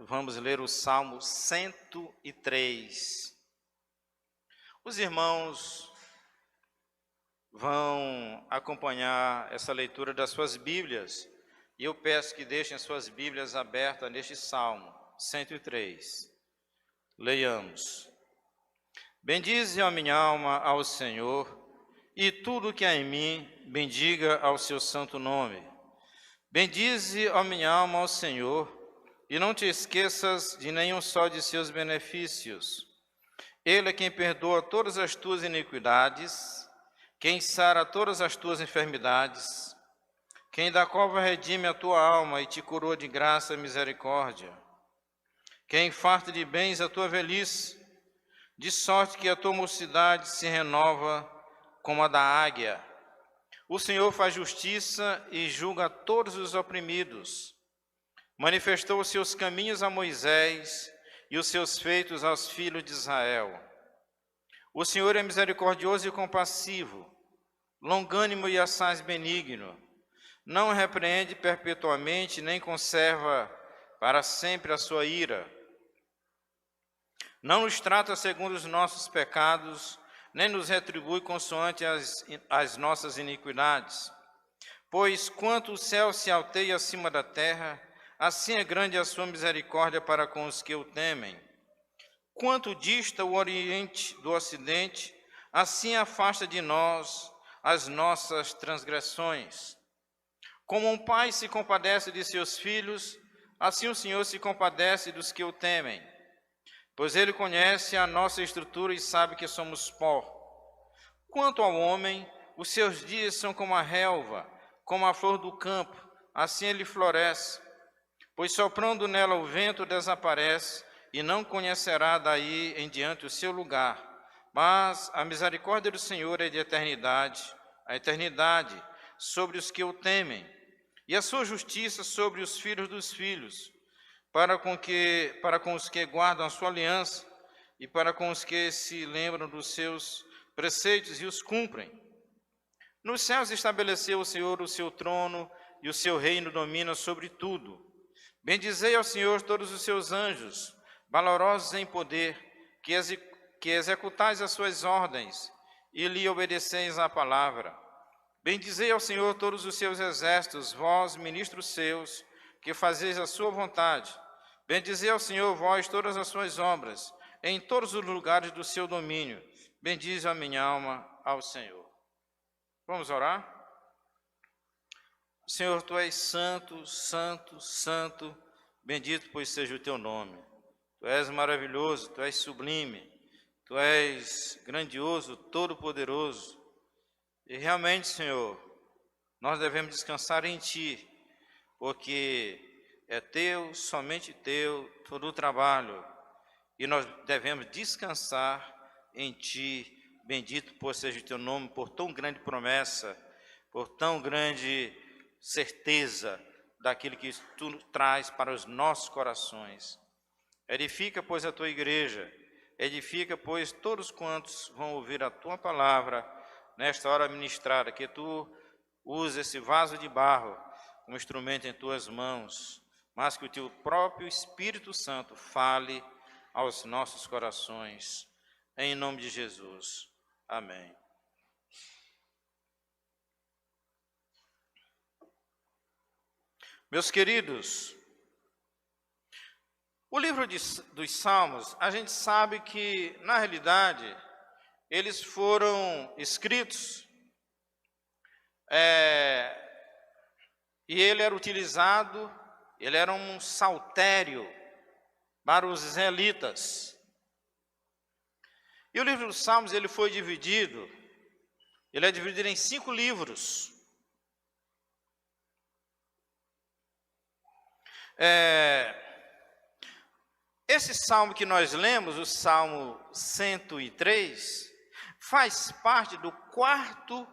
vamos ler o Salmo 103. Os irmãos vão acompanhar essa leitura das suas Bíblias, e eu peço que deixem as suas Bíblias abertas neste Salmo 103. Leiamos. Bendize a minha alma ao Senhor, e tudo que há em mim, bendiga ao seu santo nome. Bendize a minha alma ao Senhor, e não te esqueças de nenhum só de seus benefícios. Ele é quem perdoa todas as tuas iniquidades, quem sara todas as tuas enfermidades, quem da cova redime a tua alma e te coroa de graça e misericórdia, quem farta de bens a tua velhice, de sorte que a tua mocidade se renova como a da águia. O Senhor faz justiça e julga todos os oprimidos. Manifestou os seus caminhos a Moisés e os seus feitos aos filhos de Israel. O Senhor é misericordioso e compassivo, longânimo e assaz benigno. Não repreende perpetuamente, nem conserva para sempre a sua ira. Não nos trata segundo os nossos pecados, nem nos retribui consoante as nossas iniquidades. Pois quanto o céu se alteia acima da terra, assim é grande a sua misericórdia para com os que o temem. Quanto dista o oriente do ocidente, assim afasta de nós as nossas transgressões. Como um pai se compadece de seus filhos, assim o Senhor se compadece dos que o temem. Pois ele conhece a nossa estrutura e sabe que somos pó. Quanto ao homem, os seus dias são como a relva, como a flor do campo, assim ele floresce. Pois soprando nela o vento desaparece, e não conhecerá daí em diante o seu lugar. Mas a misericórdia do Senhor é de eternidade, a eternidade sobre os que o temem, e a sua justiça sobre os filhos dos filhos, para com os que guardam a sua aliança, e para com os que se lembram dos seus preceitos e os cumprem. Nos céus estabeleceu o Senhor o seu trono, e o seu reino domina sobre tudo. Bendizei ao Senhor todos os seus anjos, valorosos em poder, que executais as suas ordens, e lhe obedeceis à palavra. Bendizei ao Senhor todos os seus exércitos, vós, ministros seus, que fazeis a sua vontade. Bendizei ao Senhor, vós, todas as suas obras, em todos os lugares do seu domínio. Bendize a minha alma ao Senhor. Vamos orar? Senhor, Tu és santo, santo, santo, bendito pois seja o Teu nome. Tu és maravilhoso, Tu és sublime, Tu és grandioso, todo-poderoso. E realmente, Senhor, nós devemos descansar em Ti, porque é Teu, somente Teu, todo o trabalho, e nós devemos descansar em Ti, bendito por seja o Teu nome, por tão grande promessa, por tão grande certeza daquilo que Tu traz para os nossos corações. Edifica, pois, a Tua igreja, edifica, pois, todos quantos vão ouvir a Tua palavra nesta hora ministrada, que Tu uses esse vaso de barro como instrumento em Tuas mãos, mas que o Teu próprio Espírito Santo fale aos nossos corações. Em nome de Jesus. Amém. Meus queridos, o livro dos Salmos, a gente sabe que, na realidade, eles foram escritos e ele era utilizado, ele era um saltério para os israelitas. E o livro dos Salmos, ele é dividido em 5 livros. Esse salmo que nós lemos, o Salmo 103, faz parte do 4º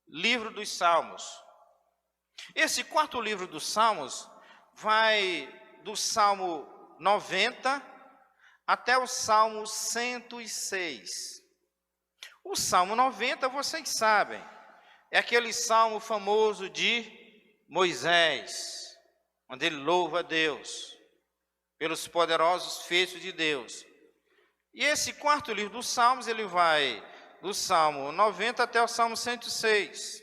livro dos Salmos. Esse 4º livro dos Salmos vai do Salmo 90 até o Salmo 106. O Salmo 90, vocês sabem, é aquele salmo famoso de Moisés, onde ele louva a Deus pelos poderosos feitos de Deus. E esse quarto livro dos Salmos, ele vai do Salmo 90 até o Salmo 106.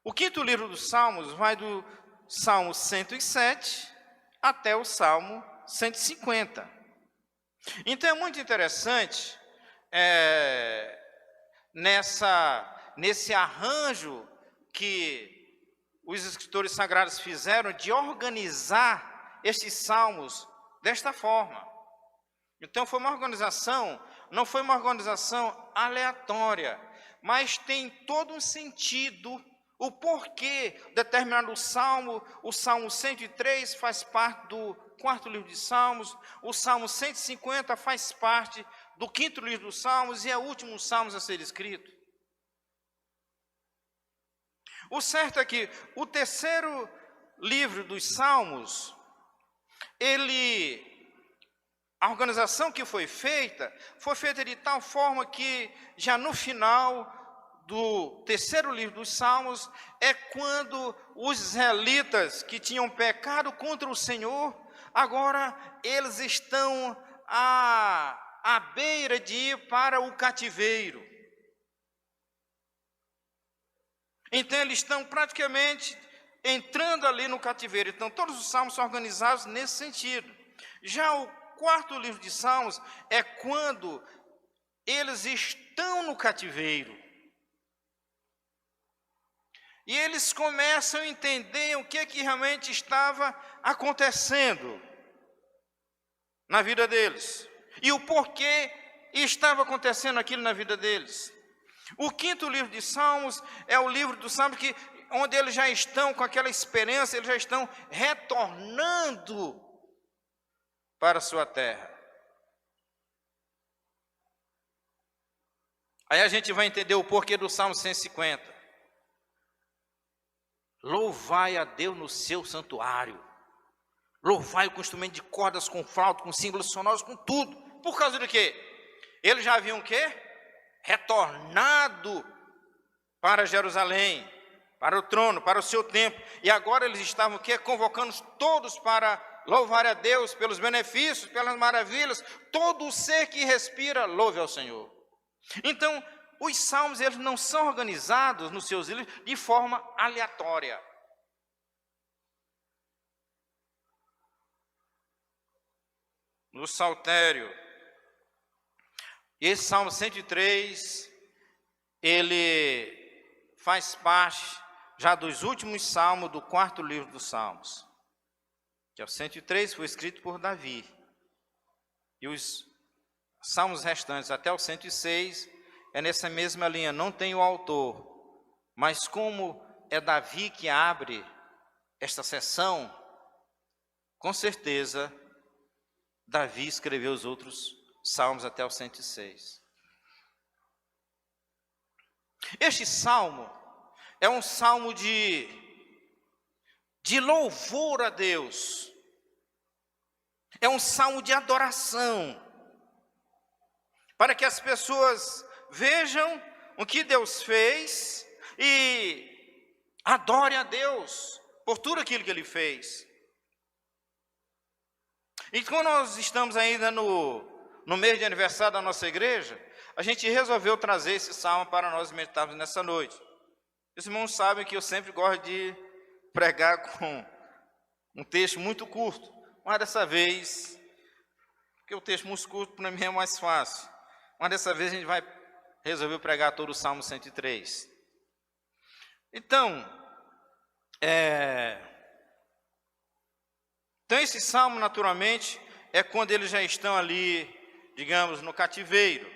O quinto livro dos Salmos vai do Salmo 107 até o Salmo 150. Então é muito interessante nesse arranjo que os escritores sagrados fizeram de organizar estes salmos desta forma. Então foi uma organização, não foi uma organização aleatória, mas tem todo um sentido, o porquê determinado salmo. O Salmo 103 faz parte do quarto livro de Salmos, o Salmo 150 faz parte do quinto livro dos Salmos e é o último Salmos a ser escrito. O certo é que o terceiro livro dos Salmos, a organização que foi feita de tal forma que já no final do terceiro livro dos Salmos é quando os israelitas que tinham pecado contra o Senhor, agora eles estão à beira de ir para o cativeiro. Então eles estão praticamente entrando ali no cativeiro. Então todos os salmos são organizados nesse sentido. Já o quarto livro de Salmos é quando eles estão no cativeiro. E eles começam a entender o que realmente estava acontecendo na vida deles. E o porquê estava acontecendo aquilo na vida deles. O quinto livro de Salmos é o livro dos Salmos onde eles já estão com aquela esperança, eles já estão retornando para a sua terra. Aí a gente vai entender o porquê do Salmo 150. Louvai a Deus no seu santuário. Louvai com instrumento de cordas, com flauta, com símbolos sonoros, com tudo. Por causa de quê? Eles já haviam o quê? Retornado para Jerusalém, para o trono, para o seu templo. E agora eles estavam o quê? Convocando todos para louvar a Deus pelos benefícios, pelas maravilhas. Todo ser que respira, louve ao Senhor. Então, os salmos, eles não são organizados nos seus livros de forma aleatória. No saltério, esse Salmo 103, ele faz parte já dos últimos salmos do quarto livro dos Salmos. Que é o 103, foi escrito por Davi. E os salmos restantes, até o 106, é nessa mesma linha, não tem o autor. Mas como é Davi que abre esta sessão, com certeza, Davi escreveu os outros salmos até o 106. Este salmo é um salmo de louvor a Deus. É um salmo de adoração. Para que as pessoas vejam o que Deus fez e adorem a Deus por tudo aquilo que Ele fez. E quando nós estamos ainda no mês de aniversário da nossa igreja, a gente resolveu trazer esse salmo para nós meditarmos nessa noite. Os irmãos sabem que eu sempre gosto de pregar com um texto muito curto, mas dessa vez, porque o texto muito curto para mim é mais fácil, mas dessa vez a gente vai resolver pregar todo o Salmo 103. Então esse salmo, naturalmente, é quando eles já estão ali, digamos, no cativeiro.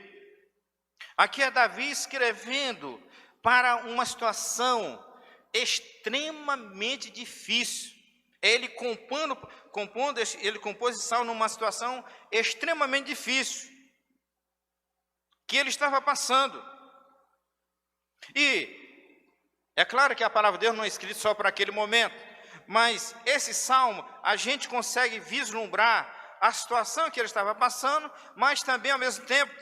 Aqui é Davi escrevendo para uma situação extremamente difícil. Ele compôs esse salmo numa situação extremamente difícil que ele estava passando. E é claro que a palavra de Deus não é escrita só para aquele momento, mas esse salmo a gente consegue vislumbrar a situação que ele estava passando, mas também ao mesmo tempo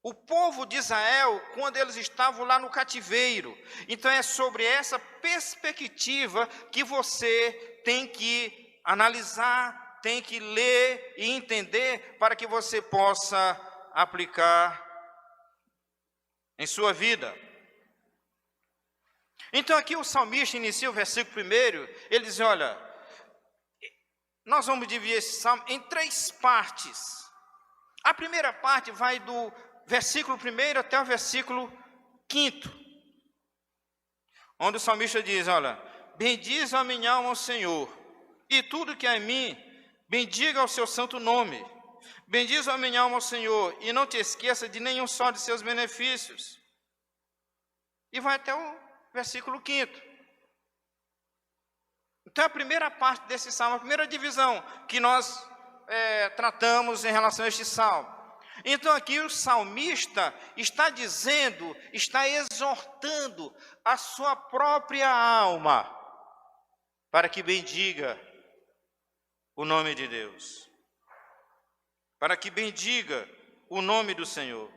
o povo de Israel, quando eles estavam lá no cativeiro. Então é sobre essa perspectiva que você tem que analisar, tem que ler e entender para que você possa aplicar em sua vida. Então aqui o salmista inicia o versículo 1, ele diz, olha, nós vamos dividir esse salmo em 3 partes. A primeira parte vai do versículo 1 até o versículo 5, onde o salmista diz, olha, bendiz a minha alma ao Senhor, e tudo que há em mim, bendiga o seu santo nome. Bendiz a minha alma ao Senhor, e não te esqueça de nenhum só de seus benefícios. E vai até o versículo 5. Então a primeira parte desse salmo, a primeira divisão que nós tratamos em relação a este salmo. Então aqui o salmista está dizendo, está exortando a sua própria alma para que bendiga o nome de Deus, para que bendiga o nome do Senhor.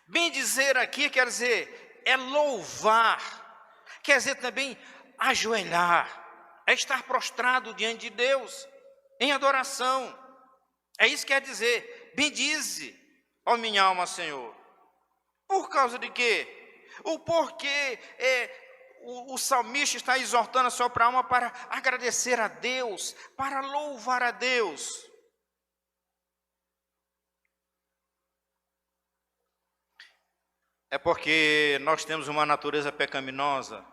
Bendizer aqui quer dizer, é louvar, quer dizer também ajoelhar, é estar prostrado diante de Deus, em adoração. É isso que quer dizer, bendize, ó minha alma, Senhor. Por causa de quê? O porquê o salmista está exortando a sua alma para agradecer a Deus, para louvar a Deus. É porque nós temos uma natureza pecaminosa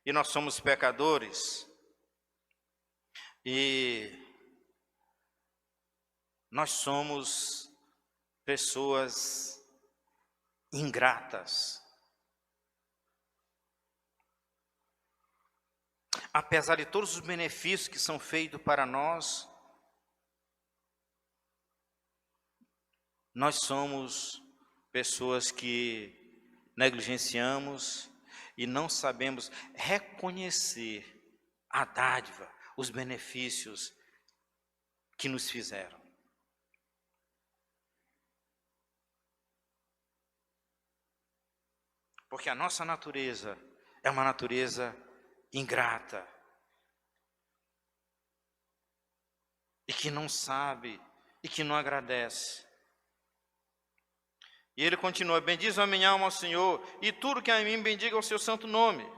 e nós somos pecadores. E nós somos pessoas ingratas. Apesar de todos os benefícios que são feitos para nós, nós somos pessoas que negligenciamos e não sabemos reconhecer a dádiva, os benefícios que nos fizeram. Porque a nossa natureza é uma natureza ingrata e que não sabe e que não agradece. E ele continua, bendiz a minha alma ao Senhor, e tudo que há em mim bendiga o seu santo nome.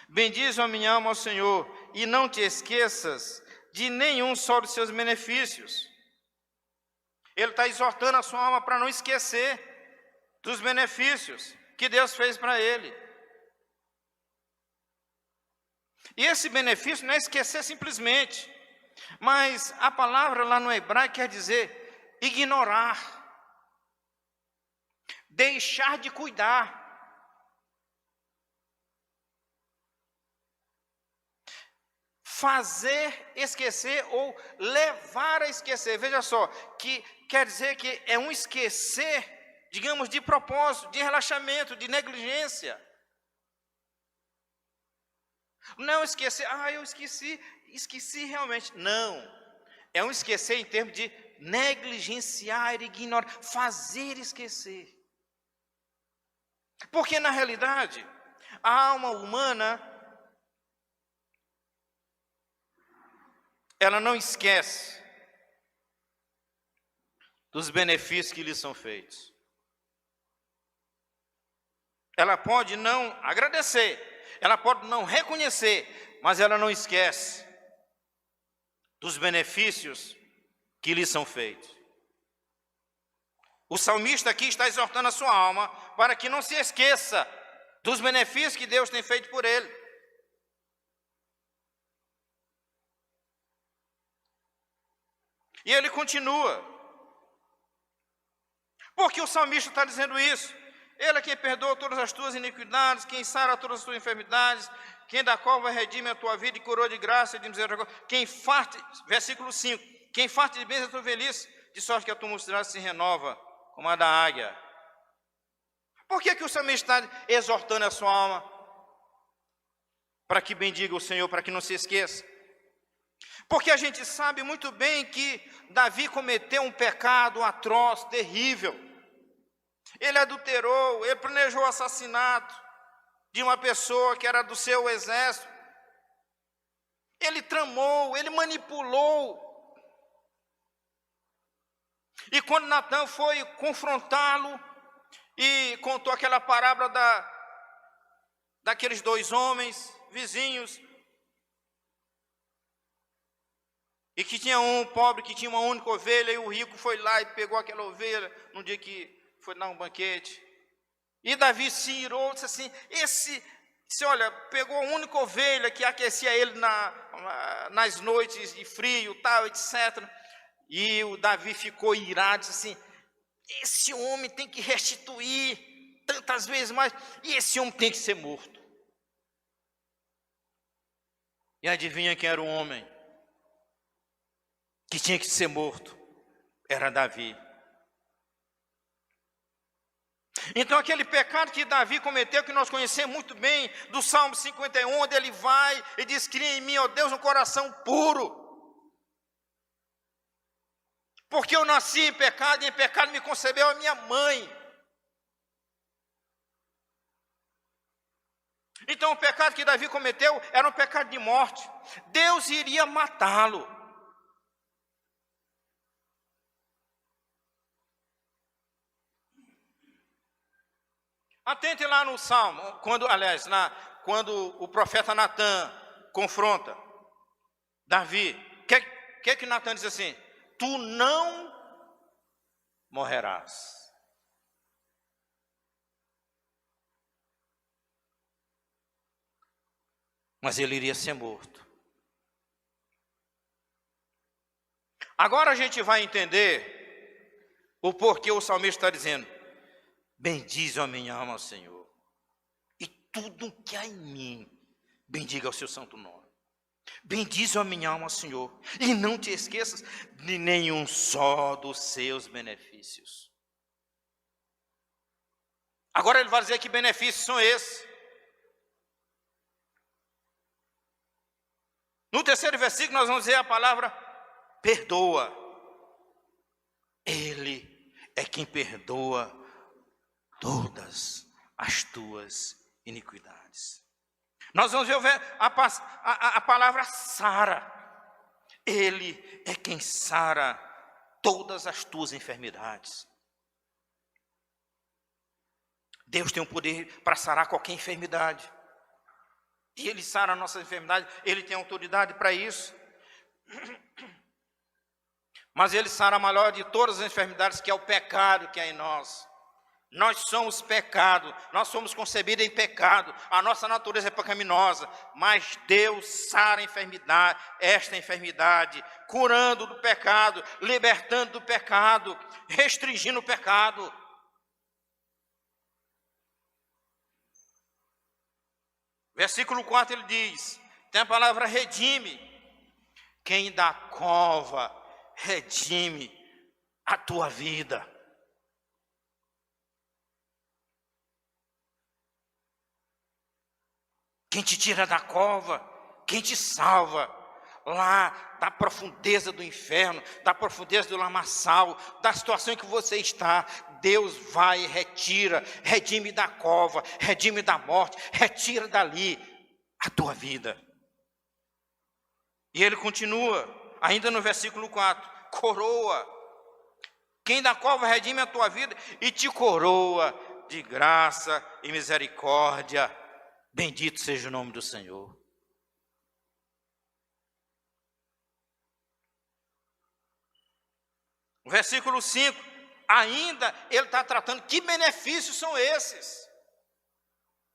Bendiz a minha alma ao Senhor, e não te esqueças de nenhum só dos seus benefícios. Ele está exortando a sua alma para não esquecer dos benefícios que Deus fez para ele. E esse benefício não é esquecer simplesmente, mas a palavra lá no hebraico quer dizer ignorar, deixar de cuidar. Fazer esquecer ou levar a esquecer. Veja só, que quer dizer que é um esquecer, digamos, de propósito, de relaxamento, de negligência. Não esquecer, eu esqueci realmente. Não, é um esquecer em termos de negligenciar, ignorar, fazer esquecer. Porque na realidade, a alma humana, ela não esquece dos benefícios que lhe são feitos. Ela pode não agradecer, ela pode não reconhecer, mas ela não esquece dos benefícios que lhe são feitos. O salmista aqui está exortando a sua alma para que não se esqueça dos benefícios que Deus tem feito por ele. E ele continua. Por que o salmista está dizendo isso? Ele é quem perdoa todas as tuas iniquidades, quem sara todas as tuas enfermidades, quem da cova redime a tua vida e curou de graça e de misericórdia. Quem farta, versículo 5, quem farta de bens a tua velhice, de sorte que a tua mocidade se renova como a da águia. Por que o salmista está exortando a sua alma? Para que bendiga o Senhor, para que não se esqueça. Porque a gente sabe muito bem que Davi cometeu um pecado atroz, terrível. Ele adulterou, ele planejou o assassinato de uma pessoa que era do seu exército. Ele tramou, ele manipulou. E quando Natan foi confrontá-lo e contou aquela parábola daqueles dois homens vizinhos, e que tinha um pobre que tinha uma única ovelha, e o rico foi lá e pegou aquela ovelha no dia que foi dar um banquete. E Davi se irou, disse assim, olha, pegou a única ovelha que aquecia ele nas noites de frio, tal, etc. E o Davi ficou irado, disse assim, esse homem tem que restituir tantas vezes mais, e esse homem tem que ser morto. E adivinha quem era o homem que tinha que ser morto? Era Davi. Então aquele pecado que Davi cometeu, que nós conhecemos muito bem, do Salmo 51, onde ele vai e diz, cria em mim, ó Deus, um coração puro. Porque eu nasci em pecado, e em pecado me concebeu a minha mãe. Então o pecado que Davi cometeu era um pecado de morte. Deus iria matá-lo. Atente lá no Salmo, quando o profeta Natan confronta Davi, o que Natan diz assim? Tu não morrerás. Mas ele iria ser morto. Agora a gente vai entender o porquê o salmista está dizendo, bendize a minha alma ao Senhor, e tudo que há em mim, bendiga o seu santo nome. Bendize a minha alma ao Senhor, e não te esqueças de nenhum só dos seus benefícios. Agora ele vai dizer que benefícios são esses. No terceiro versículo nós vamos ver a palavra perdoa. Ele é quem perdoa todas as tuas iniquidades. Nós vamos ver a palavra sara. Ele é quem sara todas as tuas enfermidades. Deus tem o poder para sarar qualquer enfermidade. E Ele sara a nossa enfermidade, Ele tem autoridade para isso. Mas Ele sara a maior de todas as enfermidades, que é o pecado que há em nós. Nós somos pecado, nós somos concebidos em pecado, a nossa natureza é pecaminosa, mas Deus sara a enfermidade, esta enfermidade, curando do pecado, libertando do pecado, restringindo o pecado. Versículo 4 ele diz, tem a palavra redime, quem da cova redime a tua vida. Quem te tira da cova, quem te salva, lá da profundeza do inferno, da profundeza do lamaçal, da situação em que você está, Deus vai e retira, redime da cova, redime da morte, retira dali a tua vida. E ele continua, ainda no versículo 4, coroa, quem da cova redime a tua vida e te coroa de graça e misericórdia. Bendito seja o nome do Senhor. O versículo 5, ainda ele está tratando, que benefícios são esses?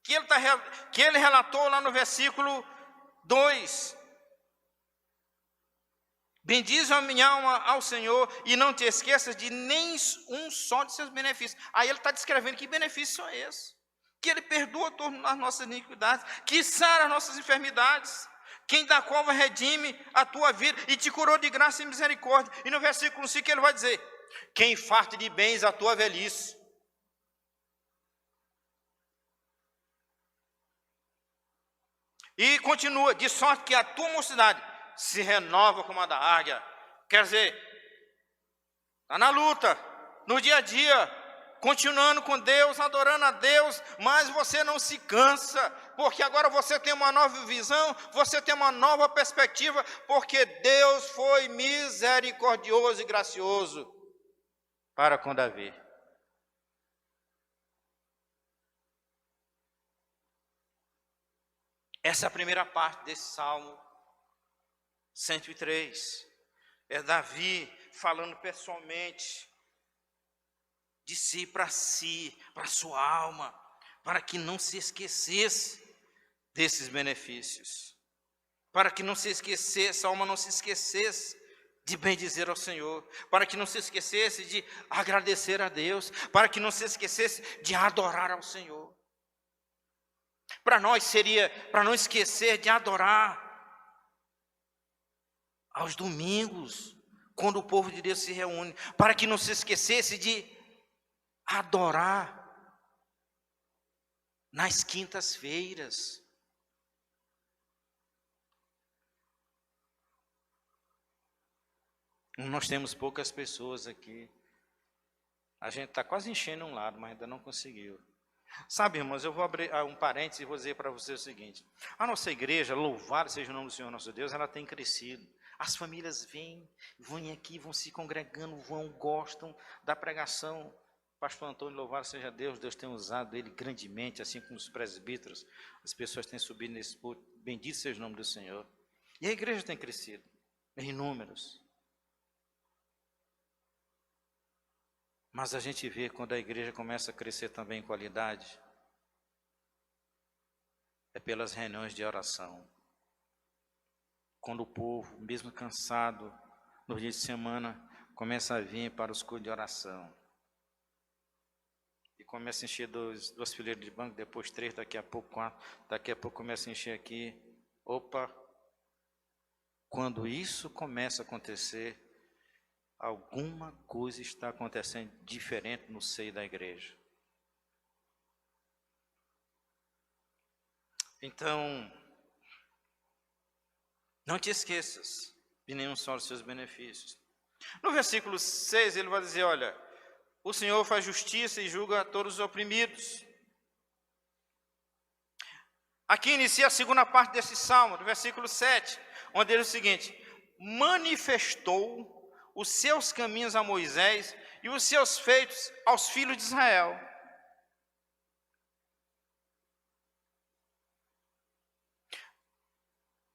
Que ele relatou lá no versículo 2. Bendize a minha alma ao Senhor e não te esqueças de nem um só de seus benefícios. Aí ele está descrevendo que benefícios são esses. Que Ele perdoa todas as nossas iniquidades, que sara as nossas enfermidades, quem da cova redime a tua vida e te curou de graça e misericórdia. E no versículo 5 ele vai dizer, quem farta de bens a tua velhice. E continua, de sorte que a tua mocidade se renova como a da águia. Quer dizer, está na luta, no dia a dia, continuando com Deus, adorando a Deus, mas você não se cansa, porque agora você tem uma nova visão, você tem uma nova perspectiva, porque Deus foi misericordioso e gracioso para com Davi. Essa é a primeira parte desse Salmo 103. É Davi falando pessoalmente de si, para a sua alma, para que não se esquecesse desses benefícios, para que não se esquecesse, a alma não se esquecesse de bendizer ao Senhor, para que não se esquecesse de agradecer a Deus, para que não se esquecesse de adorar ao Senhor. Para nós seria, para não esquecer de adorar aos domingos, quando o povo de Deus se reúne, para que não se esquecesse de adorar nas quintas-feiras. Nós temos poucas pessoas aqui. A gente está quase enchendo um lado, mas ainda não conseguiu. Sabe, irmãos, eu vou abrir um parênteses e vou dizer para vocês o seguinte. A nossa igreja, louvado seja o nome do Senhor nosso Deus, ela tem crescido. As famílias vêm aqui, vão se congregando, gostam da pregação. Pastor Antônio, louvado seja Deus, Deus tem usado ele grandemente, assim como os presbíteros. As pessoas têm subido nesse púlpito, bendito seja o nome do Senhor. E a igreja tem crescido, em números. Mas a gente vê quando a igreja começa a crescer também em qualidade, é pelas reuniões de oração. Quando o povo, mesmo cansado, nos dias de semana, começa a vir para os cultos de oração. E começa a encher duas fileiras de banco, depois 3, daqui a pouco 4, daqui a pouco começa a encher aqui. Opa! Quando isso começa a acontecer, alguma coisa está acontecendo diferente no seio da igreja. Então, não te esqueças de nenhum só dos seus benefícios. No versículo 6 ele vai dizer, olha, o Senhor faz justiça e julga a todos os oprimidos. Aqui inicia a segunda parte desse salmo, do versículo 7, onde ele diz o seguinte, manifestou os seus caminhos a Moisés e os seus feitos aos filhos de Israel.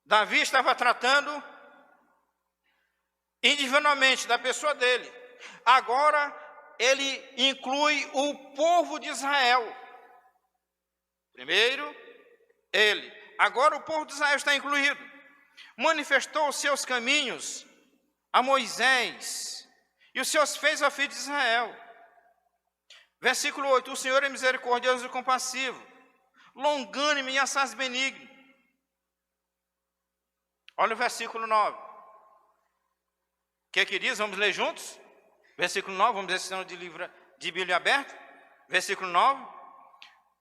Davi estava tratando individualmente da pessoa dele. Agora ele inclui o povo de Israel. Primeiro, ele. Agora o povo de Israel está incluído. Manifestou os seus caminhos a Moisés e os seus feitos ao filho de Israel. Versículo 8, o Senhor é misericordioso e compassivo, longânime e assaz benigno. Olha o versículo 9. O que é que diz? Vamos ler juntos? Versículo 9, vamos ler sessão de livro de Bíblia aberta. Versículo 9.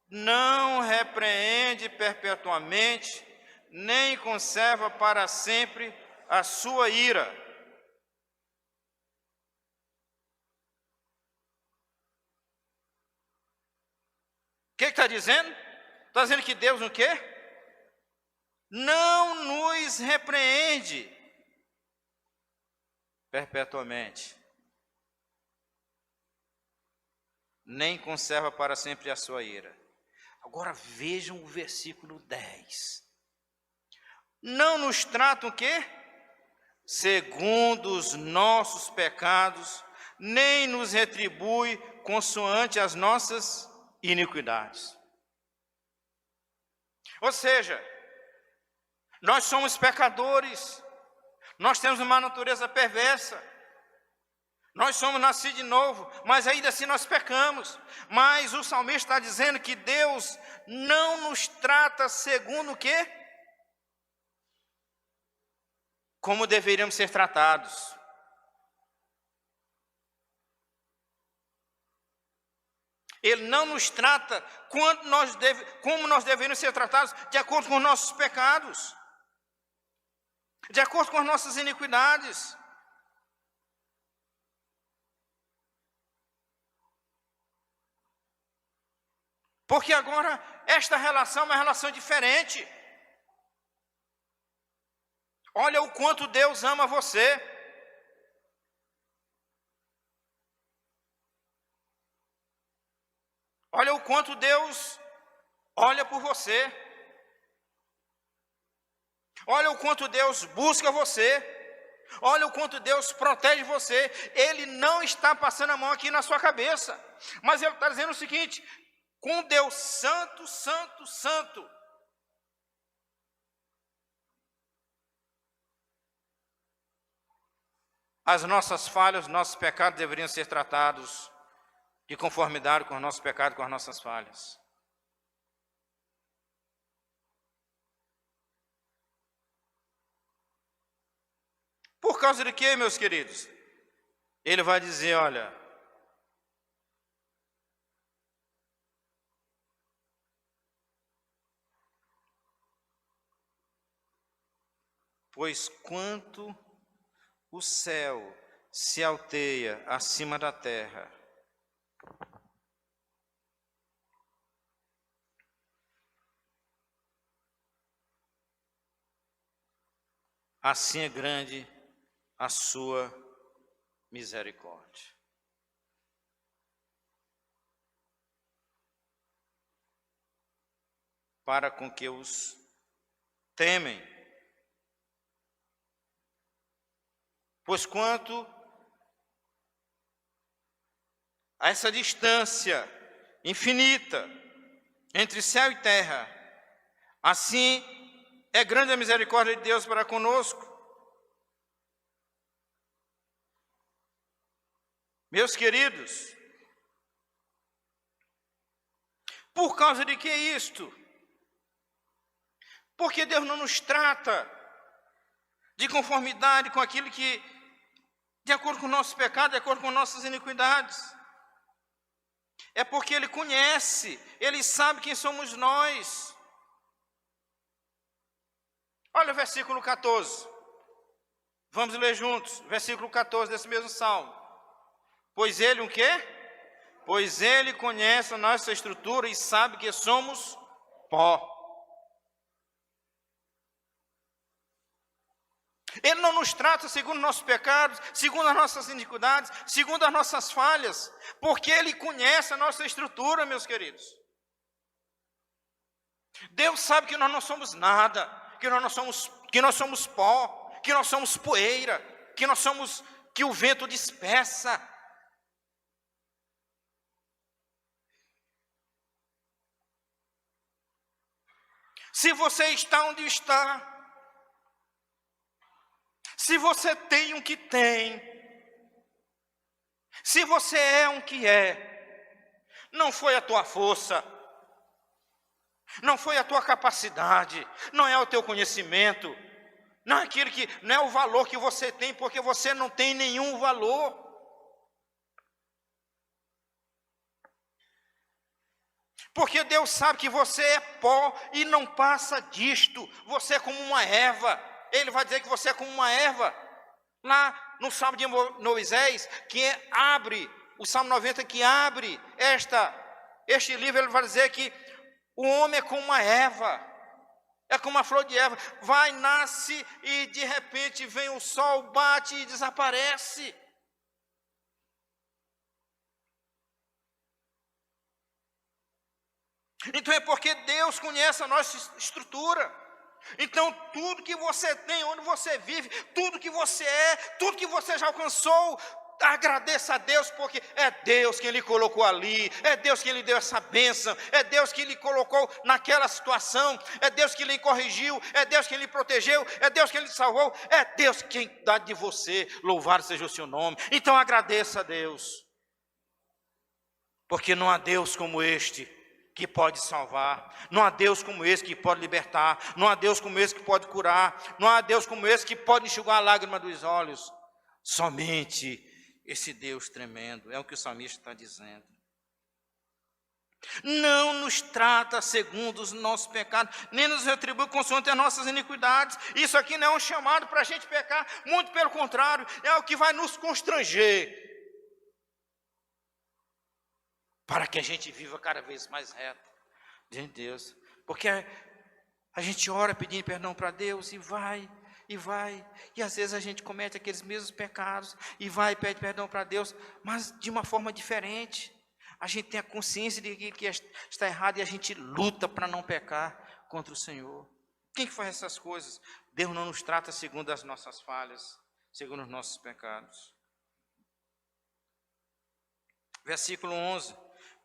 Não repreende perpetuamente, nem conserva para sempre a sua ira. O que está dizendo? Está dizendo que Deus o quê? Não nos repreende perpetuamente, nem conserva para sempre a sua ira. Agora vejam o versículo 10. Não nos trata o quê? Segundo os nossos pecados, nem nos retribui consoante as nossas iniquidades. Ou seja, nós somos pecadores, nós temos uma natureza perversa, nós somos nascidos de novo, mas ainda assim nós pecamos. Mas o salmista está dizendo que Deus não nos trata segundo o quê? Como deveríamos ser tratados. Ele não nos trata como nós deveríamos ser tratados de acordo com os nossos pecados, de acordo com as nossas iniquidades. . Porque agora esta relação é uma relação diferente. Olha o quanto Deus ama você. Olha o quanto Deus olha por você. Olha o quanto Deus busca você. Olha o quanto Deus protege você. Ele não está passando a mão aqui na sua cabeça. Mas Ele está dizendo o seguinte: com Deus santo, santo, santo, as nossas falhas, nossos pecados deveriam ser tratados de conformidade com os nossos pecados, com as nossas falhas. Por causa de quê, meus queridos? Ele vai dizer, olha, pois quanto o céu se alteia acima da terra, assim é grande a sua misericórdia. Para com que os temem. Pois quanto a essa distância infinita entre céu e terra, assim é grande a misericórdia de Deus para conosco. Meus queridos, por causa de que isto? Porque Deus não nos trata de conformidade com aquilo que, de acordo com o nosso pecado, de acordo com nossas iniquidades. É porque Ele conhece, Ele sabe quem somos nós. Olha o versículo 14. Vamos ler juntos, versículo 14 desse mesmo salmo. Pois Ele o quê? Pois Ele conhece a nossa estrutura e sabe que somos pó. Ele não nos trata segundo nossos pecados, segundo as nossas iniquidades, segundo as nossas falhas, porque Ele conhece a nossa estrutura, meus queridos. Deus sabe que nós não somos nada, que nós somos pó, que nós somos poeira, que o vento dispersa. Se você está onde está, se você tem o que tem, se você é o que é, não foi a tua força, não foi a tua capacidade, não é o teu conhecimento, não é o valor que você tem, porque você não tem nenhum valor. Porque Deus sabe que você é pó e não passa disto. Você é como uma erva. Ele vai dizer que você é como uma erva. Lá no Salmo de Moisés, que abre, o Salmo 90 que abre este livro, ele vai dizer que o homem é como uma erva. É como uma flor de erva. Vai, nasce e de repente vem o sol, bate e desaparece. Então é porque Deus conhece a nossa estrutura. Então tudo que você tem, onde você vive, tudo que você é, tudo que você já alcançou, agradeça a Deus, porque é Deus quem lhe colocou ali, é Deus quem lhe deu essa bênção, é Deus que lhe colocou naquela situação, é Deus que lhe corrigiu, é Deus quem lhe protegeu, é Deus quem lhe salvou, é Deus quem dá de você, louvado seja o seu nome. Então agradeça a Deus, porque não há Deus como este que pode salvar, não há Deus como esse que pode libertar, não há Deus como esse que pode curar, não há Deus como esse que pode enxugar a lágrima dos olhos. Somente esse Deus tremendo, é o que o salmista está dizendo. Não nos trata segundo os nossos pecados, nem nos retribui consoante as nossas iniquidades. Isso aqui não é um chamado para a gente pecar, muito pelo contrário, é o que vai nos constranger, para que a gente viva cada vez mais reto. diante de Deus. Porque a gente ora pedindo perdão para Deus e vai, e às vezes a gente comete aqueles mesmos pecados, e vai e pede perdão para Deus, mas de uma forma diferente. A gente tem a consciência de que está errado e a gente luta para não pecar contra o Senhor. Quem que faz essas coisas? Deus não nos trata segundo as nossas falhas, segundo os nossos pecados. Versículo 11.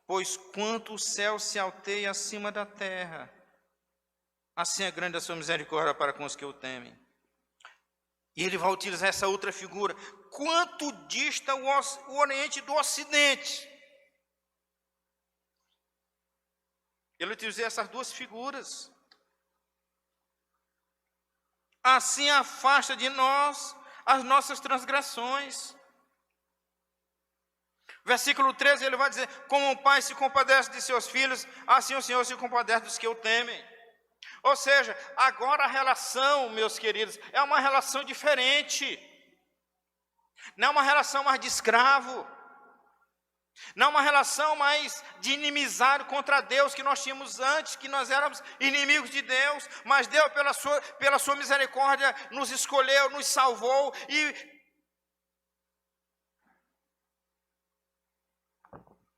Pois quanto o céu se alteia acima da terra, assim é grande a sua misericórdia para com os que o temem. E ele vai utilizar essa outra figura. Quanto dista o Oriente do Ocidente? Ele utilizou essas duas figuras. Assim afasta de nós as nossas transgressões. Versículo 13, ele vai dizer: como o pai se compadece de seus filhos, assim o Senhor se compadece dos que o temem. Ou seja, agora a relação, meus queridos, é uma relação diferente. Não é uma relação mais de escravo. Não é uma relação mais de inimizade contra Deus que nós tínhamos antes, que nós éramos inimigos de Deus. Mas Deus, pela sua misericórdia, nos escolheu, nos salvou. E,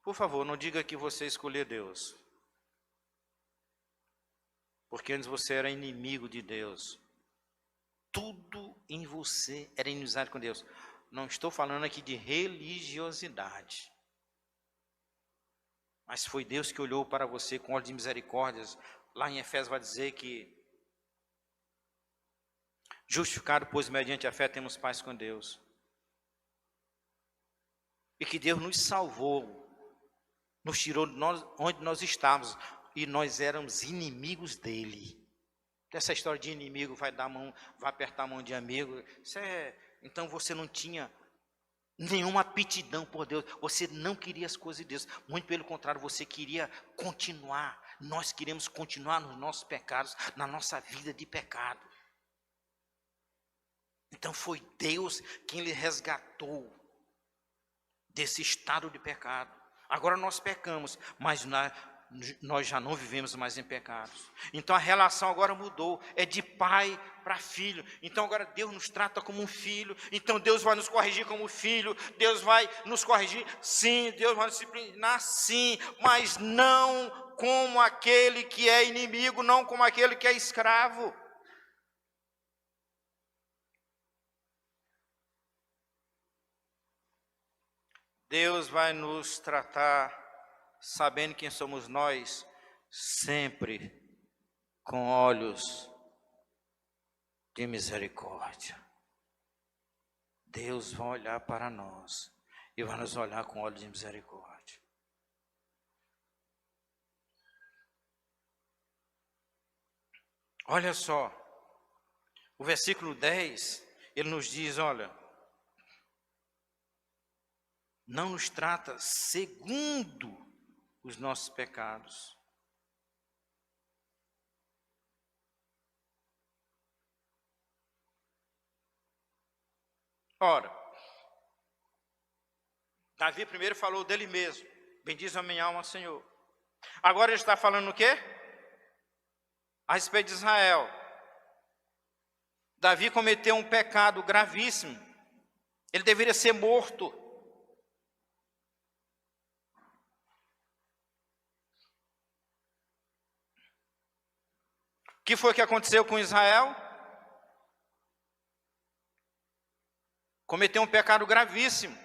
por favor, não diga que você escolheu Deus. Porque antes você era inimigo de Deus. Tudo em você era inimizade com Deus. Não estou falando aqui de religiosidade. Mas foi Deus que olhou para você com olhos de misericórdias. Lá em Efésios vai dizer que justificado, pois mediante a fé temos paz com Deus. E que Deus nos salvou, nos tirou de nós, onde nós estávamos, e nós éramos inimigos dele. Essa história de inimigo, vai apertar a mão de amigo, então você não tinha nenhuma aptidão por Deus, você não queria as coisas de Deus, muito pelo contrário, você queria continuar, nós queremos continuar nos nossos pecados, na nossa vida de pecado. Então foi Deus quem lhe resgatou desse estado de pecado. Agora nós pecamos, mas nós já não vivemos mais em pecados. Então a relação agora mudou, é de pai para filho. Então agora Deus nos trata como um filho. Então Deus vai nos corrigir como filho. Deus vai nos corrigir, sim. Deus vai nos disciplinar, sim. Mas não como aquele que é inimigo, não como aquele que é escravo. Deus vai nos tratar, sabendo quem somos nós, sempre com olhos de misericórdia. Deus vai olhar para nós e vai nos olhar com olhos de misericórdia. Olha só, o versículo 10, ele nos diz, olha, não nos trata segundo os nossos pecados. Ora, Davi primeiro falou dele mesmo. Bendiz a minha alma, Senhor. Agora ele está falando o quê? A respeito de Israel. Davi cometeu um pecado gravíssimo. Ele deveria ser morto. O que foi que aconteceu com Israel? Cometeu um pecado gravíssimo.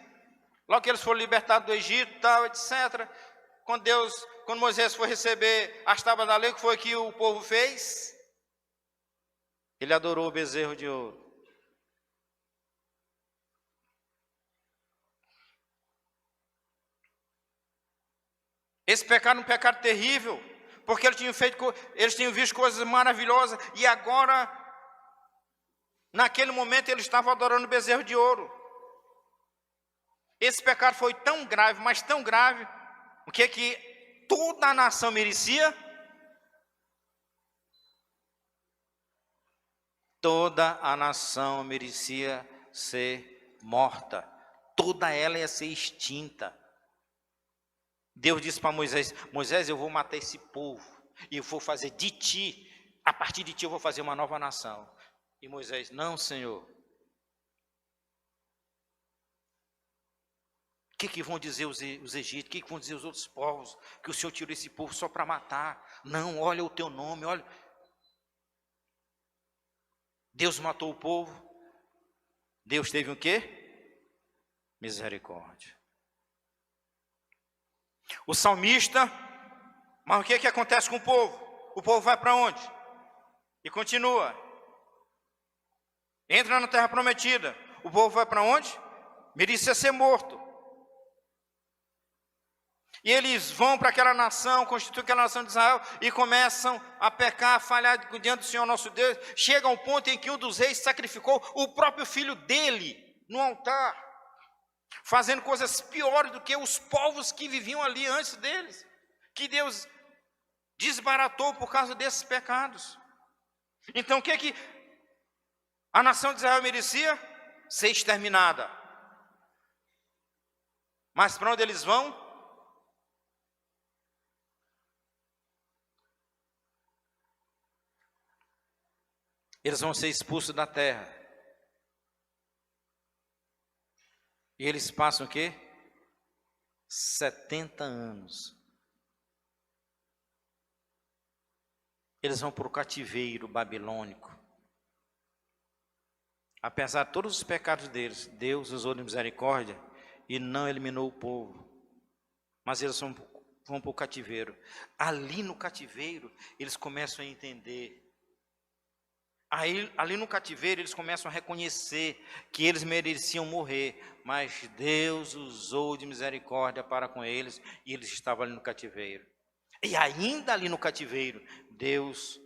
Logo que eles foram libertados do Egito, tal, etc. Quando Moisés foi receber as tábuas da lei, o que foi que o povo fez? Ele adorou o bezerro de ouro. Esse pecado é um pecado terrível, porque eles tinham visto coisas maravilhosas, e agora, naquele momento, eles estavam adorando o bezerro de ouro. Esse pecado foi tão grave, mas tão grave, o que toda a nação merecia? Toda a nação merecia ser morta, toda ela ia ser extinta. Deus disse para Moisés, Moisés, eu vou matar esse povo. e eu vou fazer de ti, a partir de ti eu vou fazer uma nova nação. E Moisés, não, Senhor. O que vão dizer os egípcios? O que vão dizer os outros povos? Que o Senhor tirou esse povo só para matar. Não, olha o teu nome, olha. Deus matou o povo. Deus teve o quê? Misericórdia. O salmista, mas o que acontece com o povo? O povo vai para onde? E continua. Entra na terra prometida. O povo vai para onde? Merecia ser morto. E eles vão para aquela nação, constituem aquela nação de Israel e começam a pecar, a falhar diante do Senhor nosso Deus. Chega ao ponto em que um dos reis sacrificou o próprio filho dele no altar, fazendo coisas piores do que os povos que viviam ali antes deles, que Deus desbaratou por causa desses pecados. Então o que a nação de Israel merecia? Ser exterminada. Mas para onde eles vão? Eles vão ser expulsos da terra. E eles passam o quê? 70 anos. Eles vão para o cativeiro babilônico. Apesar de todos os pecados deles, Deus usou de misericórdia e não eliminou o povo. Mas eles vão para o cativeiro. Ali no cativeiro, eles começam a entender. Ali no cativeiro eles começam a reconhecer que eles mereciam morrer, mas Deus usou de misericórdia para com eles e eles estavam ali no cativeiro. E ainda ali no cativeiro, Deus,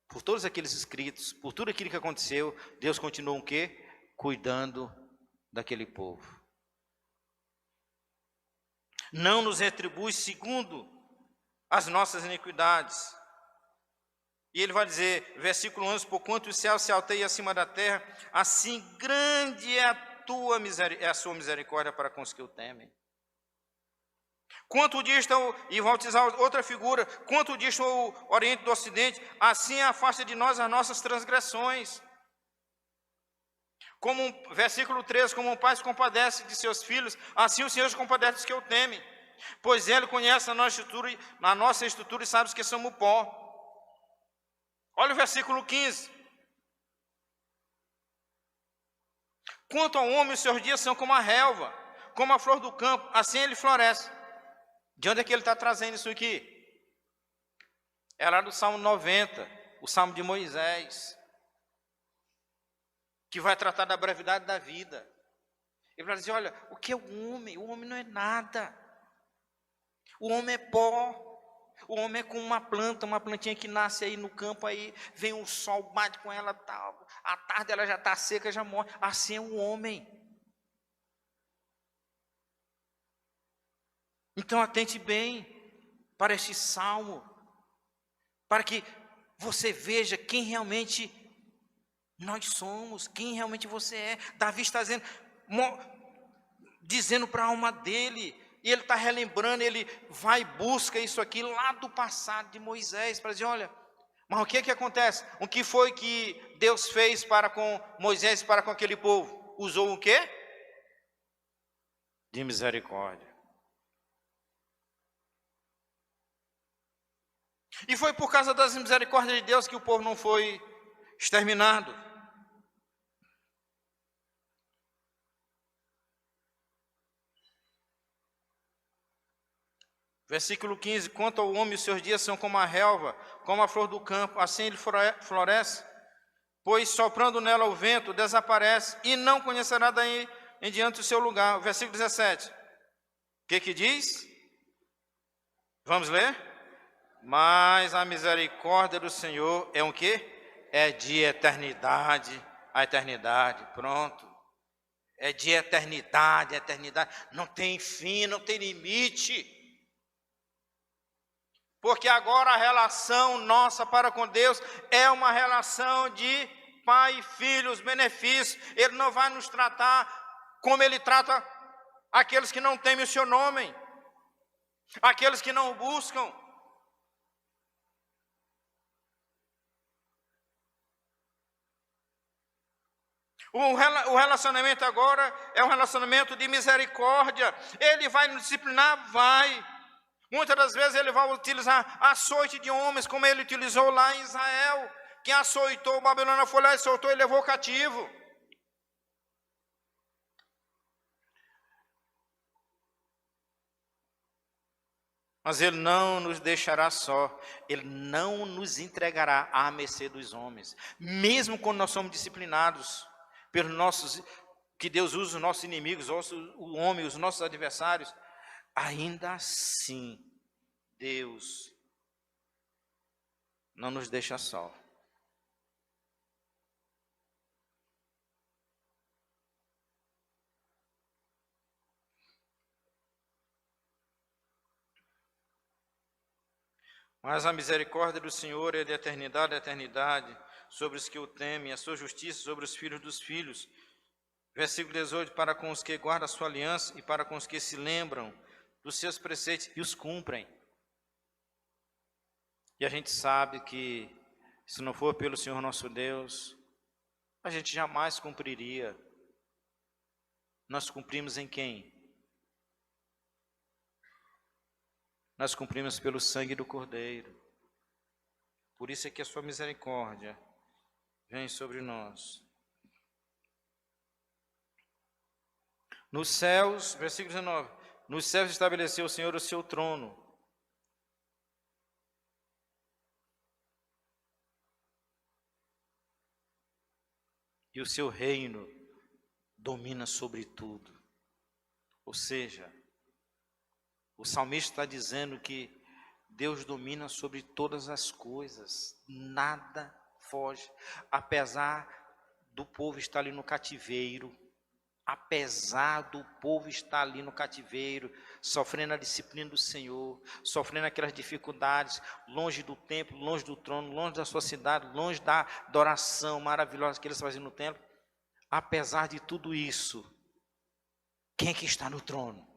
por todos aqueles escritos, por tudo aquilo que aconteceu, Deus continuou o quê? Cuidando daquele povo. Não nos retribui segundo as nossas iniquidades. E ele vai dizer, versículo 11, porquanto o céu se alteia acima da terra, assim grande é a sua misericórdia para com os que o temem. Quanto dista, e vou utilizar outra figura, quanto dista o oriente do ocidente, assim afasta de nós as nossas transgressões. Versículo 13, como um pai se compadece de seus filhos, assim o Senhor se compadece dos que o temem. Pois ele conhece a nossa estrutura e sabe que somos pó. Olha o versículo 15. Quanto ao homem, os seus dias são como a relva, como a flor do campo, assim ele floresce. De onde é que ele está trazendo isso aqui? É lá do Salmo 90, o Salmo de Moisés, que vai tratar da brevidade da vida. Ele vai dizer, olha, o que é o homem? O homem não é nada. O homem é pó. O homem é como uma plantinha que nasce aí no campo, aí vem o sol, bate com ela, tal. À tarde ela já está seca, já morre. Assim é o homem. Então atente bem para este salmo, para que você veja quem realmente nós somos, quem realmente você é. Davi está dizendo para a alma dele, e ele está relembrando, ele vai e busca isso aqui lá do passado de Moisés, para dizer, olha, mas o que acontece? O que foi que Deus fez para com Moisés, para com aquele povo? Usou o quê? De misericórdia. E foi por causa das misericórdias de Deus que o povo não foi exterminado. Versículo 15, quanto ao homem, os seus dias são como a relva, como a flor do campo, assim ele floresce, pois soprando nela o vento, desaparece, e não conhecerá daí em diante o seu lugar. Versículo 17, o que diz? Vamos ler? Mas a misericórdia do Senhor é o quê? É de eternidade a eternidade, pronto. É de eternidade a eternidade, não tem fim, não tem limite. Porque agora a relação nossa para com Deus é uma relação de pai e filho, os benefícios. Ele não vai nos tratar como Ele trata aqueles que não temem o seu nome, aqueles que não o buscam. O relacionamento agora é um relacionamento de misericórdia. Ele vai nos disciplinar? Vai. Muitas das vezes ele vai utilizar açoite de homens, como ele utilizou lá em Israel. Quem açoitou o Babilônia foi lá e soltou e levou cativo. Mas ele não nos deixará só. Ele não nos entregará à mercê dos homens. Mesmo quando nós somos disciplinados pelos nossos, que Deus usa os nossos inimigos, o homem, os nossos adversários, ainda assim, Deus não nos deixa só. Mas a misericórdia do Senhor é de eternidade a eternidade, sobre os que o temem, a sua justiça sobre os filhos dos filhos. Versículo 18, para com os que guardam a sua aliança e para com os que se lembram dos seus preceitos e os cumprem. E a gente sabe que, se não for pelo Senhor nosso Deus, a gente jamais cumpriria. Nós cumprimos em quem? Nós cumprimos pelo sangue do Cordeiro. Por isso é que a sua misericórdia vem sobre nós. Nos céus, versículo 19, nos céus estabeleceu o Senhor o seu trono. E o seu reino domina sobre tudo. Ou seja, o salmista está dizendo que Deus domina sobre todas as coisas, nada foge. Apesar do povo estar ali no cativeiro, sofrendo a disciplina do Senhor, sofrendo aquelas dificuldades, longe do templo, longe do trono, longe da sua cidade, longe da adoração maravilhosa que eles faziam no templo. Apesar de tudo isso, quem é que está no trono?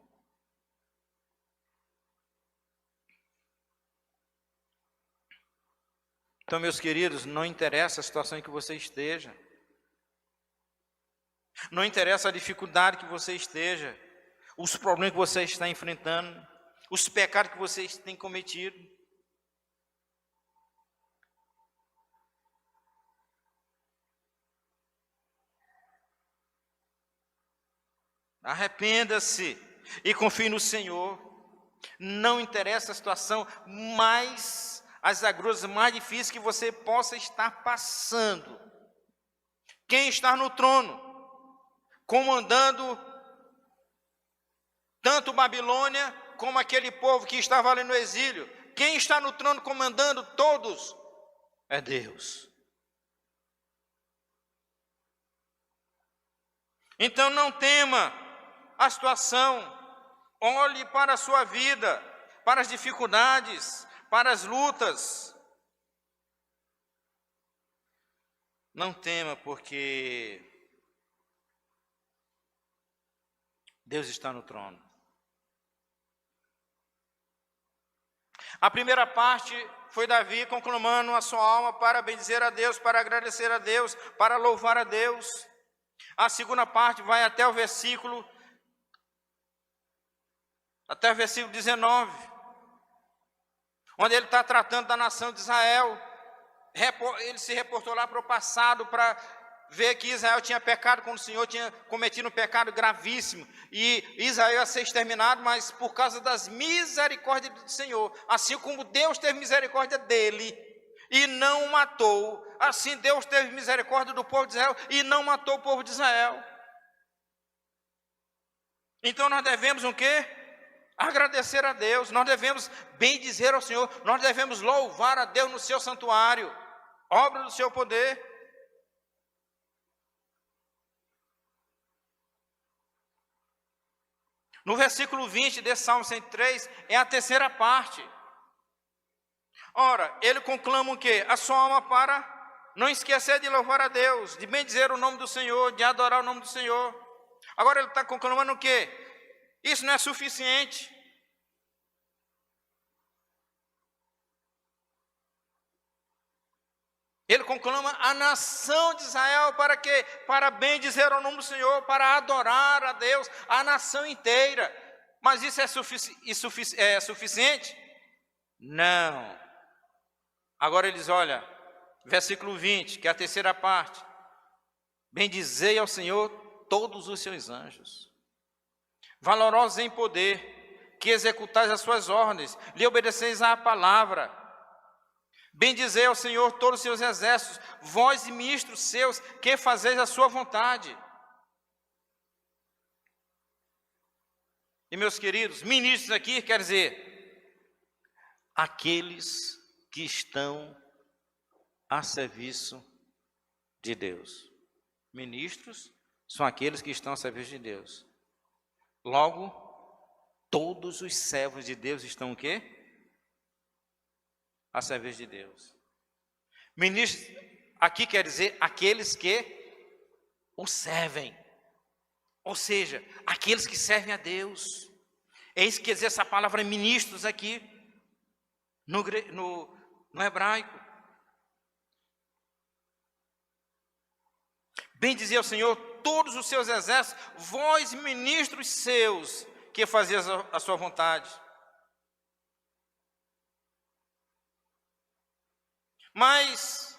Então, meus queridos, não interessa a situação em que você esteja. Não interessa a dificuldade que você esteja, os problemas que você está enfrentando, os pecados que você tem cometido. Arrependa-se e confie no Senhor. Não interessa a situação as agruras mais difíceis que você possa estar passando. Quem está no trono, comandando tanto Babilônia como aquele povo que estava ali no exílio, quem está no trono comandando todos é Deus. Então não tema a situação, olhe para a sua vida, para as dificuldades, para as lutas. Não tema, porque Deus está no trono. A primeira parte foi Davi conclamando a sua alma para bendizer a Deus, para agradecer a Deus, para louvar a Deus. A segunda parte vai até o versículo 19, onde ele está tratando da nação de Israel. Ele se reportou lá para o passado para ver que Israel tinha pecado quando o Senhor tinha cometido um pecado gravíssimo, e Israel ia ser exterminado, mas por causa das misericórdias do Senhor, assim como Deus teve misericórdia dele e não o matou, assim Deus teve misericórdia do povo de Israel e não matou o povo de Israel. Então nós devemos o quê? Agradecer a Deus, nós devemos bendizer ao Senhor, nós devemos louvar a Deus no seu santuário, obra do seu poder. No versículo 20 desse Salmo 103, é a terceira parte. Ora, ele conclama o quê? A sua alma para não esquecer de louvar a Deus, de bendizer o nome do Senhor, de adorar o nome do Senhor. Agora ele está conclamando o quê? Isso não é suficiente. Ele conclama a nação de Israel para quê? Para bendizer o nome do Senhor, para adorar a Deus, a nação inteira. Mas isso é suficiente? Não. Agora eles olham, versículo 20, que é a terceira parte. Bendizei ao Senhor todos os seus anjos, valorosos em poder, que executais as suas ordens, lhe obedeceis à palavra. Bendizei ao Senhor todos os seus exércitos, vós e ministros seus, que fazeis a sua vontade. E meus queridos, ministros aqui quer dizer, aqueles que estão a serviço de Deus. Ministros são aqueles que estão a serviço de Deus. Logo, todos os servos de Deus estão o quê? A serviço de Deus. Ministros, aqui quer dizer aqueles que o servem. Ou seja, aqueles que servem a Deus. É isso que quer dizer essa palavra ministros aqui, no hebraico. Bendizei ao Senhor todos os seus exércitos, vós ministros seus, que fazeis a sua vontade. Mas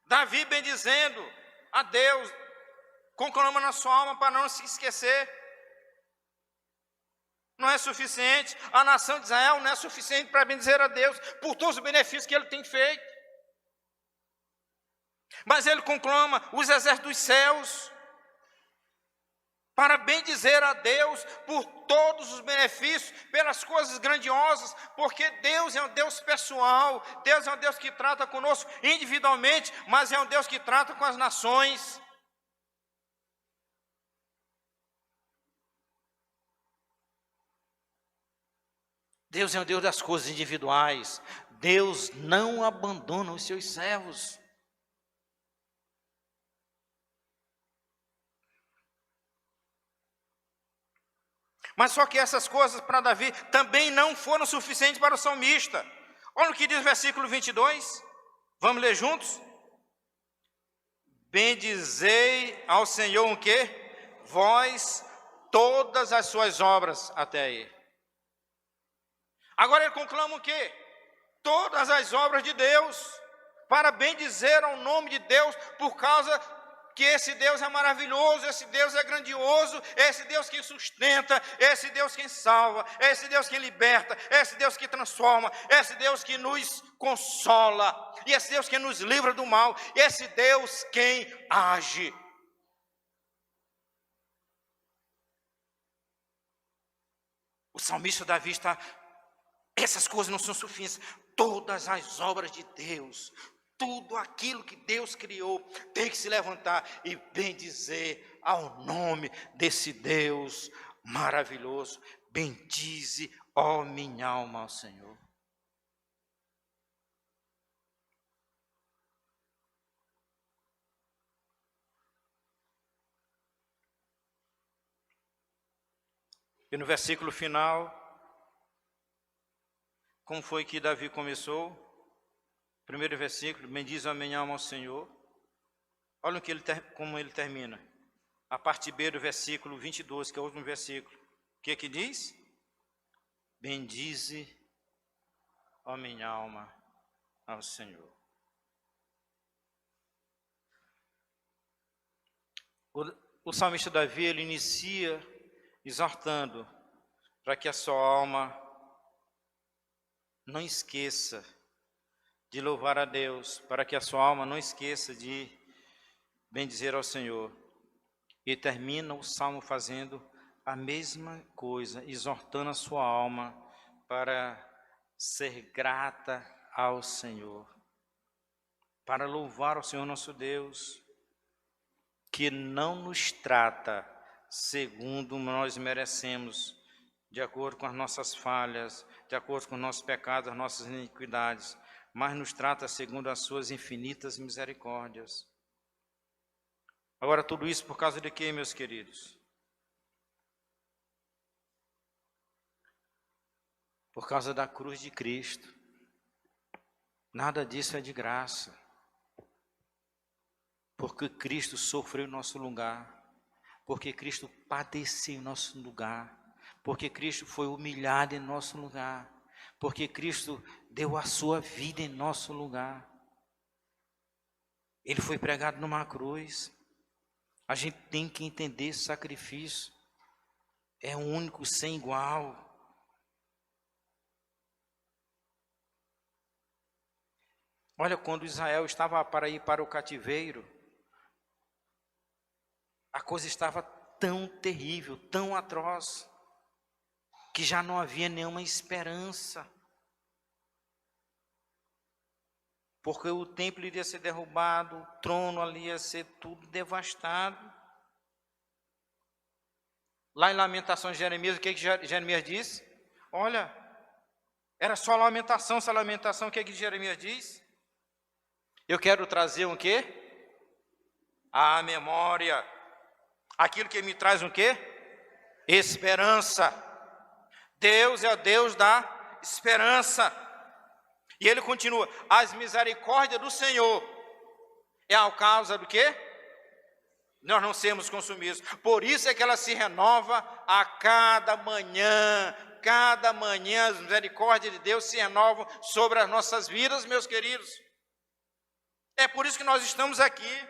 Davi bendizendo a Deus, conclama na sua alma para não se esquecer. Não é suficiente, a nação de Israel não é suficiente para bendizer a Deus por todos os benefícios que ele tem feito. Mas ele conclama os exércitos dos céus para bendizer a Deus por todos os benefícios, pelas coisas grandiosas, porque Deus é um Deus pessoal, Deus é um Deus que trata conosco individualmente, mas é um Deus que trata com as nações. Deus é o Deus das coisas individuais. Deus não abandona os seus servos. Mas só que essas coisas para Davi também não foram suficientes para o salmista. Olha o que diz o versículo 22. Vamos ler juntos? Bendizei ao Senhor o quê? Vós todas as suas obras até aí. Agora ele conclama o quê? Todas as obras de Deus, para bendizer ao nome de Deus, por causa que esse Deus é maravilhoso, esse Deus é grandioso, esse Deus que sustenta, esse Deus que salva, esse Deus que liberta, esse Deus que transforma, esse Deus que nos consola, e esse Deus que nos livra do mal, esse Deus quem age. O salmista Davi está, essas coisas não são suficientes, todas as obras de Deus, tudo aquilo que Deus criou tem que se levantar e bendizer ao nome desse Deus maravilhoso. Bendize, ó minha alma, ao Senhor. E no versículo final, como foi que Davi começou? Primeiro versículo, bendize a minha alma ao Senhor. Olha como ele termina. A parte B do versículo 22, que é o último versículo. O que diz? Bendize, ó minha alma, ao Senhor. O salmista Davi, ele inicia exortando para que a sua alma não esqueça de louvar a Deus, para que a sua alma não esqueça de bendizer ao Senhor. E termina o salmo fazendo a mesma coisa, exortando a sua alma para ser grata ao Senhor, para louvar ao Senhor nosso Deus, que não nos trata segundo nós merecemos, de acordo com as nossas falhas, de acordo com os nossos pecados, as nossas iniquidades, mas nos trata segundo as suas infinitas misericórdias. Agora, tudo isso por causa de quê, meus queridos? Por causa da cruz de Cristo. Nada disso é de graça. porque Cristo sofreu em nosso lugar, porque Cristo padeceu em nosso lugar, porque Cristo foi humilhado em nosso lugar, porque Cristo deu a sua vida em nosso lugar. Ele foi pregado numa cruz. A gente tem que entender esse sacrifício. É único, sem igual. Olha, quando Israel estava para ir para o cativeiro, a coisa estava tão terrível, tão atroz, que já não havia nenhuma esperança. Porque o templo iria ser derrubado, o trono ali ia ser tudo devastado. Lá em Lamentações de Jeremias, o que Jeremias diz? Olha, era só lamentação, essa lamentação, o que Jeremias diz? Eu quero trazer o quê? A memória. Aquilo que me traz o quê? Esperança. Deus é o Deus da esperança. E ele continua, as misericórdias do Senhor é a causa do quê? Nós não sermos consumidos. Por isso é que ela se renova a cada manhã as misericórdias de Deus se renovam sobre as nossas vidas, meus queridos. É por isso que nós estamos aqui.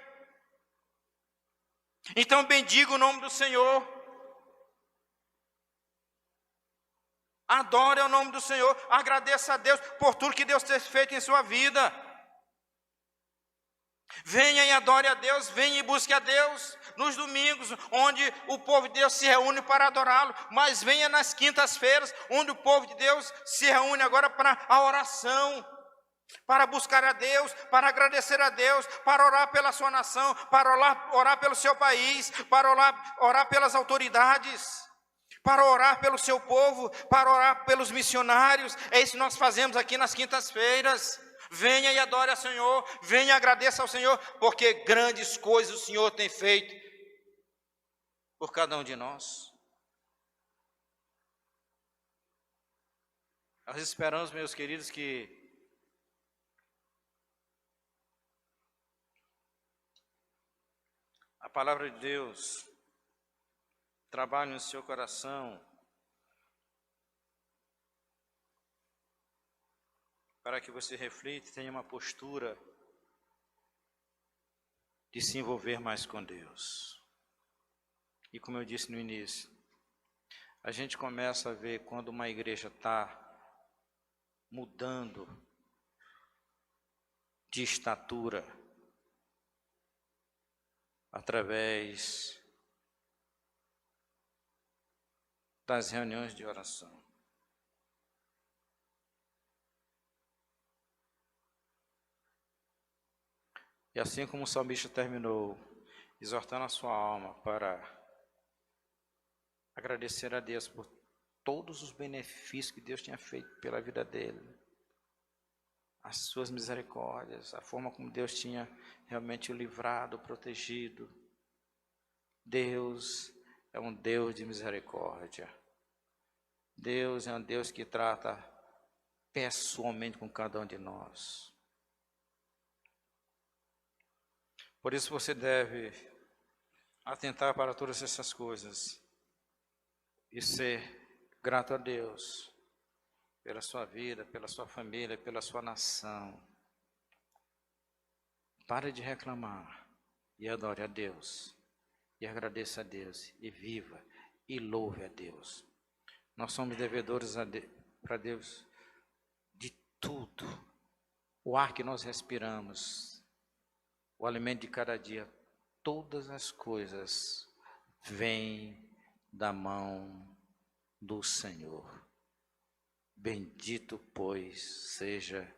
Então bendiga o nome do Senhor. Adore o nome do Senhor, agradeça a Deus por tudo que Deus tem feito em sua vida. Venha e adore a Deus, venha e busque a Deus nos domingos, onde o povo de Deus se reúne para adorá-lo, mas venha nas quintas-feiras, onde o povo de Deus se reúne agora para a oração, para buscar a Deus, para agradecer a Deus, para orar pela sua nação, para orar pelo seu país, para orar pelas autoridades, para orar pelo seu povo, para orar pelos missionários. É isso que nós fazemos aqui nas quintas-feiras. Venha e adore ao Senhor, venha e agradeça ao Senhor, porque grandes coisas o Senhor tem feito por cada um de nós. Nós esperamos, meus queridos, que a palavra de Deus trabalhe no seu coração, para que você reflita e tenha uma postura de se envolver mais com Deus. E como eu disse no início, a gente começa a ver quando uma igreja está mudando de estatura através das reuniões de oração. E assim como o salmista terminou, exortando a sua alma para agradecer a Deus por todos os benefícios que Deus tinha feito pela vida dele, as suas misericórdias, a forma como Deus tinha realmente o livrado, protegido. Deus é um Deus de misericórdia. Deus é um Deus que trata pessoalmente com cada um de nós. Por isso você deve atentar para todas essas coisas e ser grato a Deus pela sua vida, pela sua família, pela sua nação. Pare de reclamar e adore a Deus, e agradeça a Deus, e viva, e louve a Deus. Nós somos devedores para Deus de tudo. O ar que nós respiramos, o alimento de cada dia, todas as coisas vêm da mão do Senhor. Bendito, pois, seja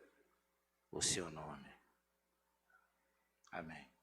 o seu nome. Amém.